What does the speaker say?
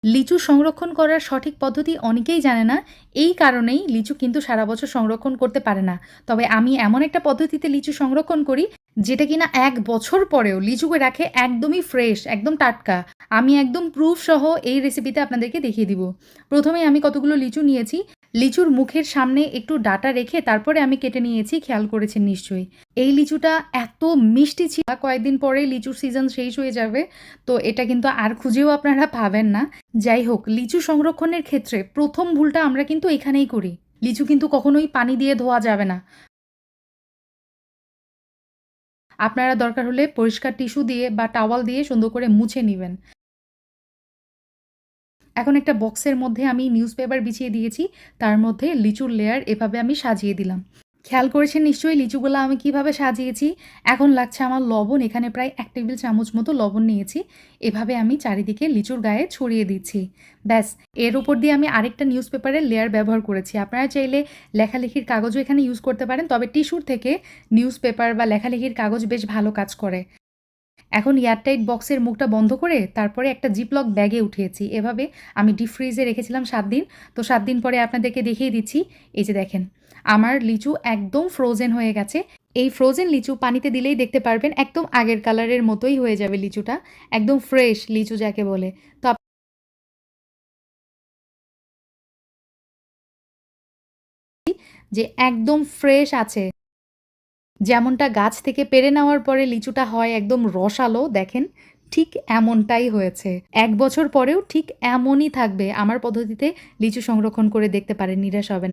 লিচু সংরক্ষণ করার সঠিক পদ্ধতি অনেকেই জানে না। এই কারণেই লিচু কিন্তু সারা বছর সংরক্ষণ করতে পারে না। তবে আমি এমন একটা পদ্ধতিতে লিচু সংরক্ষণ করি, যেটা কিনা ১ বছর পরেও লিচুকে রাখে একদমই ফ্রেশ, একদম টাটকা। আমি একদম প্রুফ সহ এই রেসিপিতে আপনাদেরকে দেখিয়ে দিব। ১ম এই আমি কতগুলো লিচু নিয়েছি। লিচুর মুখের সামনে একটু ডাঁটা রেখে তারপরে আমি কেটে নিয়েছি, খেয়াল করেছেন নিশ্চয়ই। এই লিচুটা এত মিষ্টি ছিল, কয়েকদিন পরেই লিচুর সিজন শেষ হয়ে যাবে। তো এটা কিন্তু আর খুঁজেও আপনারা পাবেন না। যাই হোক, লিচু সংরক্ষণের ক্ষেত্রে ১ম ভুলটা আমরা কিন্তু এখানেই করি। লিচু কিন্তু কখনোই পানি দিয়ে ধোয়া যাবে না। আপনারা দরকার হলে পরিষ্কার টিস্যু দিয়ে বা টাওয়াল দিয়ে সুন্দর করে মুছে নিবেন। এখন একটা বক্সের মধ্যে আমি নিউজপেপার বিছিয়ে দিয়েছি। তার মধ্যে লিচুর লেয়ার এভাবে আমি সাজিয়ে দিলাম। খেয়াল করেছেন নিশ্চয়ই লিচুগুলা আমি কিভাবে সাজিয়েছি। এখন লাগছে আমার লবণ। এখানে প্রায় ১ টেবিল চামচ মতো লবণ নিয়েছি। এভাবে আমি চারিদিকে লিচুর গায়ে ছড়িয়ে দিচ্ছি। ব্যাস, এর উপর দিয়ে আমি আরেকটা নিউজপেপারের লেয়ার ব্যবহার করেছি। আপনারা চাইলে লেখালেখির কাগজও এখানে ইউজ করতে পারেন। তবে টিস্যুর থেকে নিউজপেপার বা লেখালেখির কাগজ বেশ ভালো কাজ করে। এখন এয়ারটাইট বক্সের মুখটা বন্ধ করে তারপরে একটা জিপলক ব্যাগে উঠিয়েছি। এভাবে আমি ডিপ ফ্রিজে রেখেছিলাম ৭ দিন। তো ৭ দিন পরে আপনাদেরকে দেখিয়ে দিচ্ছি। এই যে দেখেন, আমার লিচু একদম ফ্রোজেন হয়ে গেছে। এই ফ্রোজেন লিচু পানিতে দিলেই দেখতে পারবেন একদম আগের কালারের মতোই হয়ে যাবে লিচুটা। একদম ফ্রেশ লিচু যাকে বলে। তো যে একদম ফ্রেশ আছে। যেমনটা গাছ থেকে পেড়ে নেওয়ার পরে লিচুটা হয় একদম রসালো, দেখেন ঠিক এমনটাই হয়েছে। ১ বছর পরেও ঠিক এমনই থাকবে। আমার পদ্ধতিতে লিচু সংরক্ষণ করে দেখতে পারেন, নিরাশ হবেন না।